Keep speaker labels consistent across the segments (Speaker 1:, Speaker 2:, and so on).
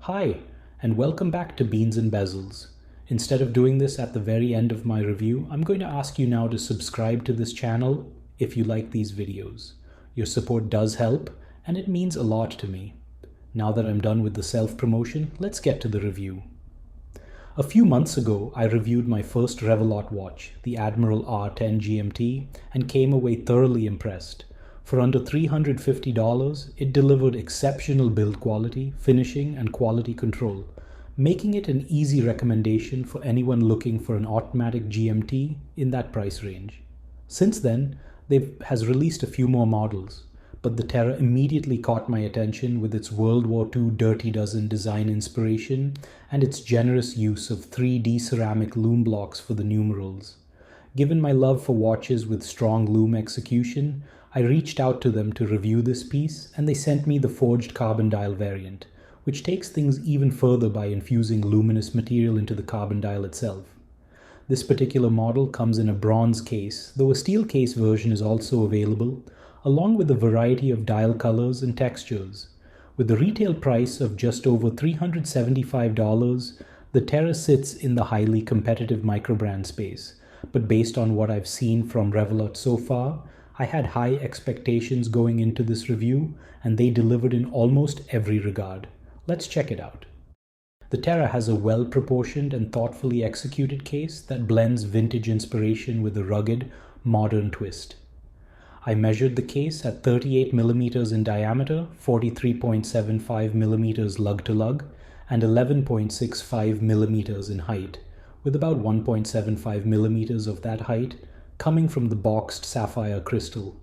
Speaker 1: Hi, and welcome back to Beans and Bezels. Instead of doing this at the very end of my review, I'm going to ask you now to subscribe to this channel if you like these videos. Your support does help, and it means a lot to me. Now that I'm done with the self-promotion, let's get to the review. A few months ago, I reviewed my first Revelot watch, the Admiral R10 GMT, and came away thoroughly impressed. For under $350, it delivered exceptional build quality, finishing, and quality control, making it an easy recommendation for anyone looking for an automatic GMT in that price range. Since then, has released a few more models, but the Terra immediately caught my attention with its World War II Dirty Dozen design inspiration and its generous use of 3D ceramic lume blocks for the numerals. Given my love for watches with strong lume execution, I reached out to them to review this piece, and they sent me the forged carbon dial variant, which takes things even further by infusing luminous material into the carbon dial itself. This particular model comes in a bronze case, though a steel case version is also available, along with a variety of dial colors and textures. With the retail price of just over $375, the Terra sits in the highly competitive microbrand space, but based on what I've seen from Revelot so far, I had high expectations going into this review, and they delivered in almost every regard. Let's check it out. The Terra has a well-proportioned and thoughtfully executed case that blends vintage inspiration with a rugged, modern twist. I measured the case at 38 mm in diameter, 43.75 mm lug to lug, and 11.65 mm in height, with about 1.75 mm of that height coming from the boxed sapphire crystal,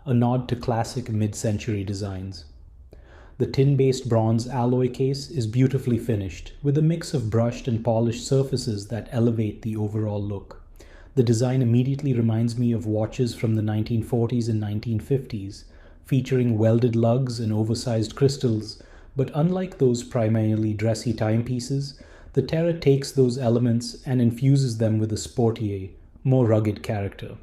Speaker 1: a nod to classic mid-century designs. The tin-based bronze alloy case is beautifully finished, with a mix of brushed and polished surfaces that elevate the overall look. The design immediately reminds me of watches from the 1940s and 1950s, featuring welded lugs and oversized crystals, but unlike those primarily dressy timepieces, the Terra takes those elements and infuses them with a sportier, more rugged character.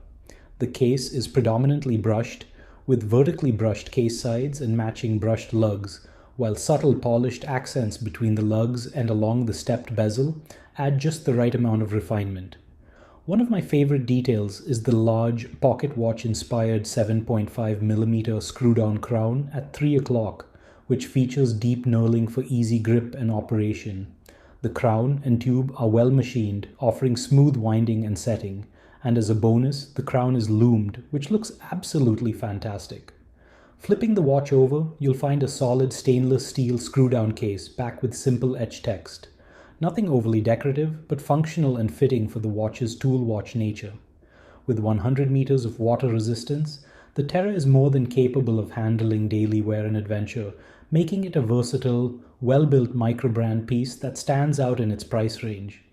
Speaker 1: The case is predominantly brushed, with vertically brushed case sides and matching brushed lugs, while subtle polished accents between the lugs and along the stepped bezel add just the right amount of refinement. One of my favorite details is the large pocket watch-inspired 7.5 mm screw-down crown at 3 o'clock, which features deep knurling for easy grip and operation. The crown and tube are well machined, offering smooth winding and setting, and as a bonus, the crown is lumed, which looks absolutely fantastic. Flipping the watch over, you'll find a solid stainless steel screw-down case backed with simple etched text. Nothing overly decorative, but functional and fitting for the watch's tool watch nature. With 100 meters of water resistance, the Terra is more than capable of handling daily wear and adventure, making it a versatile, well-built microbrand piece that stands out in its price range.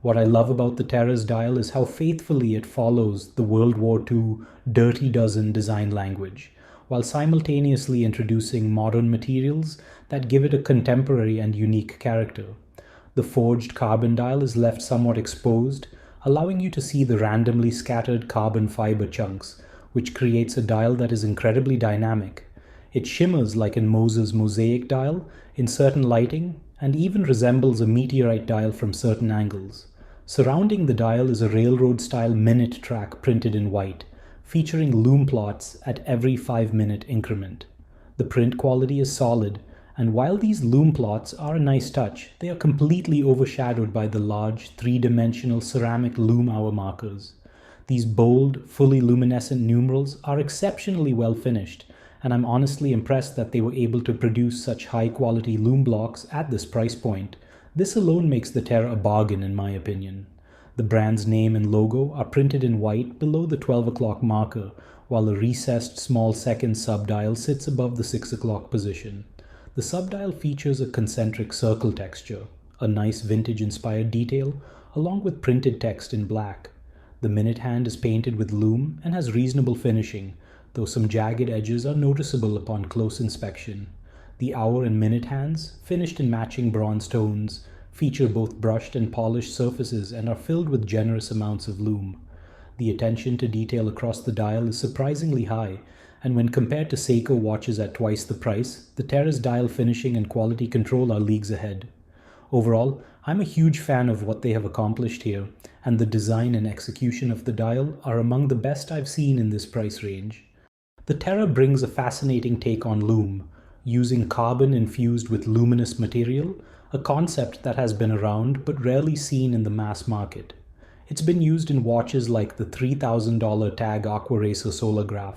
Speaker 1: What I love about the Terra's dial is how faithfully it follows the World War II Dirty Dozen design language, while simultaneously introducing modern materials that give it a contemporary and unique character. The forged carbon dial is left somewhat exposed, allowing you to see the randomly scattered carbon fiber chunks, which creates a dial that is incredibly dynamic. It shimmers like in Moses' mosaic dial in certain lighting and even resembles a meteorite dial from certain angles. Surrounding the dial is a railroad-style minute track printed in white, featuring lume plots at every 5-minute increment. The print quality is solid, and while these lume plots are a nice touch, they are completely overshadowed by the large, three-dimensional ceramic lume hour markers. These bold, fully luminescent numerals are exceptionally well finished, and I'm honestly impressed that they were able to produce such high-quality lume blocks at this price point. This alone makes the Terra a bargain in my opinion. The brand's name and logo are printed in white below the 12 o'clock marker, while a recessed small second subdial sits above the 6 o'clock position. The subdial features a concentric circle texture, a nice vintage-inspired detail, along with printed text in black. The minute hand is painted with lume and has reasonable finishing, though some jagged edges are noticeable upon close inspection. The hour and minute hands, finished in matching bronze tones, feature both brushed and polished surfaces and are filled with generous amounts of lume. The attention to detail across the dial is surprisingly high, and when compared to Seiko watches at twice the price, the Terra's dial finishing and quality control are leagues ahead. Overall, I'm a huge fan of what they have accomplished here, and the design and execution of the dial are among the best I've seen in this price range. The Terra brings a fascinating take on Lume, using carbon infused with luminous material, a concept that has been around but rarely seen in the mass market. It's been used in watches like the $3,000 TAG Aquaracer Solargraph,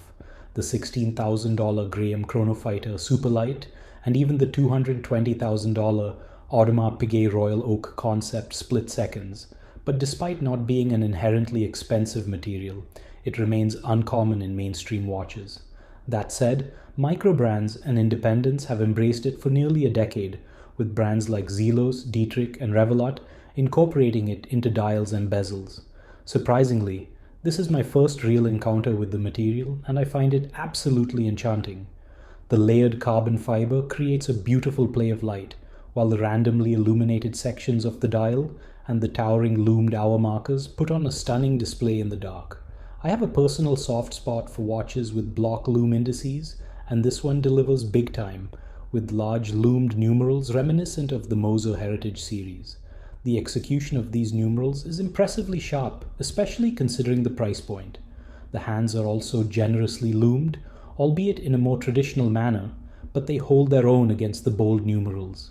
Speaker 1: the $16,000 Graham Chronofighter Superlight, and even the $220,000 Audemars Piguet Royal Oak Concept Split Seconds. But despite not being an inherently expensive material, it remains uncommon in mainstream watches. That said, micro-brands and independents have embraced it for nearly a decade, with brands like Zelos, Dietrich, and Revelot incorporating it into dials and bezels. Surprisingly, this is my first real encounter with the material, and I find it absolutely enchanting. The layered carbon fiber creates a beautiful play of light, while the randomly illuminated sections of the dial and the towering loomed hour markers put on a stunning display in the dark. I have a personal soft spot for watches with block lume indices, and this one delivers big time, with large loomed numerals reminiscent of the Moser Heritage series. The execution of these numerals is impressively sharp, especially considering the price point. The hands are also generously loomed, albeit in a more traditional manner, but they hold their own against the bold numerals.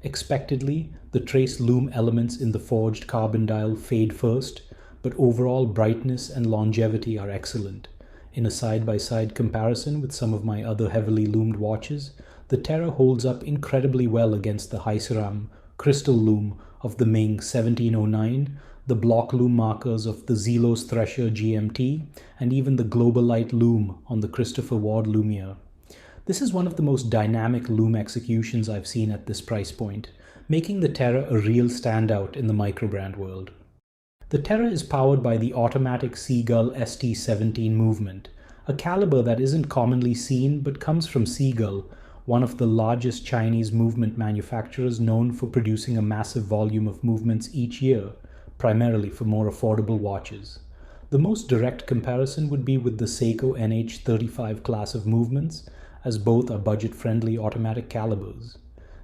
Speaker 1: Expectedly, the trace lume elements in the forged carbon dial fade first, but overall brightness and longevity are excellent. In a side-by-side comparison with some of my other heavily loomed watches, the Terra holds up incredibly well against the Hyceram crystal lume of the Ming 1709, the block lume markers of the Zelos Thresher GMT, and even the Globalite lume on the Christopher Ward Lumiere. This is one of the most dynamic lume executions I've seen at this price point, making the Terra a real standout in the microbrand world. The Terra is powered by the automatic Seagull ST17 movement, a caliber that isn't commonly seen but comes from Seagull, one of the largest Chinese movement manufacturers known for producing a massive volume of movements each year, primarily for more affordable watches. The most direct comparison would be with the Seiko NH35 class of movements, as both are budget-friendly automatic calibers.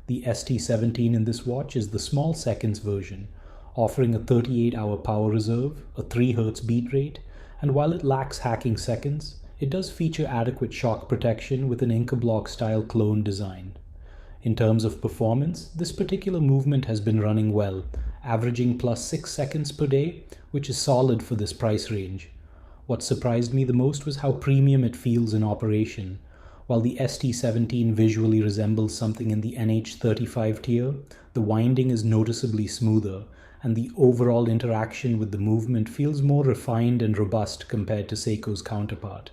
Speaker 1: The ST17 in this watch is the small seconds version, offering a 38-hour power reserve, a 3 Hz beat rate, and while it lacks hacking seconds, it does feature adequate shock protection with an Inca block style clone design. In terms of performance, this particular movement has been running well, averaging plus 6 seconds per day, which is solid for this price range. What surprised me the most was how premium it feels in operation. While the ST17 visually resembles something in the NH35 tier, the winding is noticeably smoother, and the overall interaction with the movement feels more refined and robust compared to Seiko's counterpart.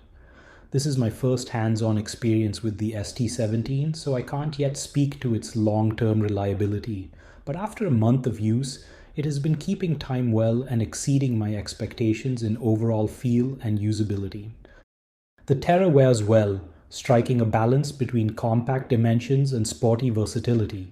Speaker 1: This is my first hands-on experience with the ST17, so I can't yet speak to its long-term reliability, but after a month of use, it has been keeping time well and exceeding my expectations in overall feel and usability. The Terra wears well, striking a balance between compact dimensions and sporty versatility.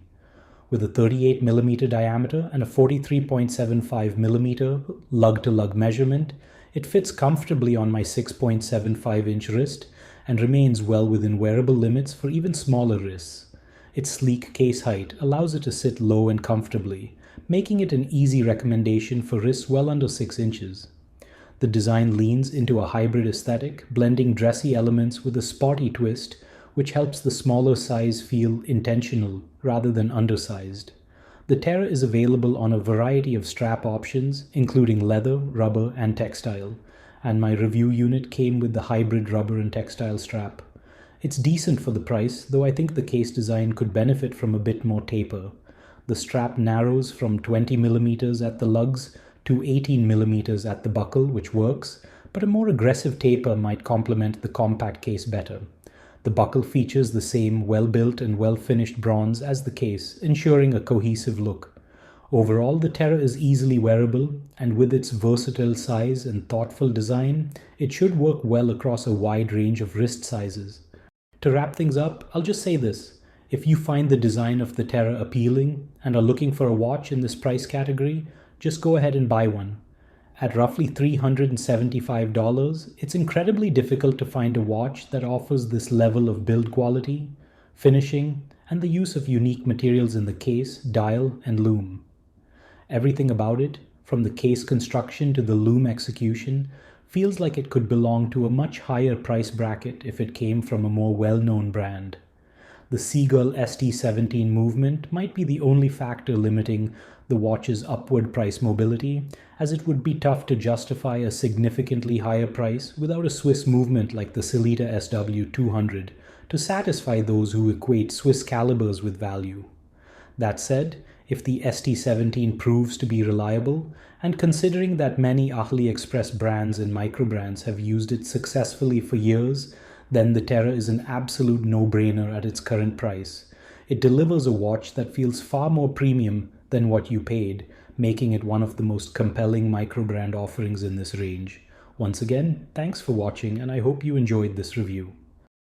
Speaker 1: With a 38mm diameter and a 43.75mm lug-to-lug measurement, it fits comfortably on my 6.75-inch wrist and remains well within wearable limits for even smaller wrists. Its sleek case height allows it to sit low and comfortably, making it an easy recommendation for wrists well under 6 inches. The design leans into a hybrid aesthetic, blending dressy elements with a sporty twist, which helps the smaller size feel intentional rather than undersized. The Terra is available on a variety of strap options, including leather, rubber, and textile, and my review unit came with the hybrid rubber and textile strap. It's decent for the price, though I think the case design could benefit from a bit more taper. The strap narrows from 20mm at the lugs to 18mm at the buckle, which works, but a more aggressive taper might complement the compact case better. The buckle features the same well-built and well-finished bronze as the case, ensuring a cohesive look. Overall, the Terra is easily wearable, and with its versatile size and thoughtful design, it should work well across a wide range of wrist sizes. To wrap things up, I'll just say this. If you find the design of the Terra appealing and are looking for a watch in this price category, just go ahead and buy one. At roughly $375, it's incredibly difficult to find a watch that offers this level of build quality, finishing, and the use of unique materials in the case, dial, and lume. Everything about it, from the case construction to the lume execution, feels like it could belong to a much higher price bracket if it came from a more well-known brand. The Seagull ST17 movement might be the only factor limiting the watch's upward price mobility, as it would be tough to justify a significantly higher price without a Swiss movement like the Sellita SW200 to satisfy those who equate Swiss calibers with value. That said, if the ST17 proves to be reliable, and considering that many AliExpress brands and microbrands have used it successfully for years, then the Terra is an absolute no-brainer at its current price. It delivers a watch that feels far more premium than what you paid, making it one of the most compelling microbrand offerings in this range. Once again, thanks for watching, and I hope you enjoyed this review.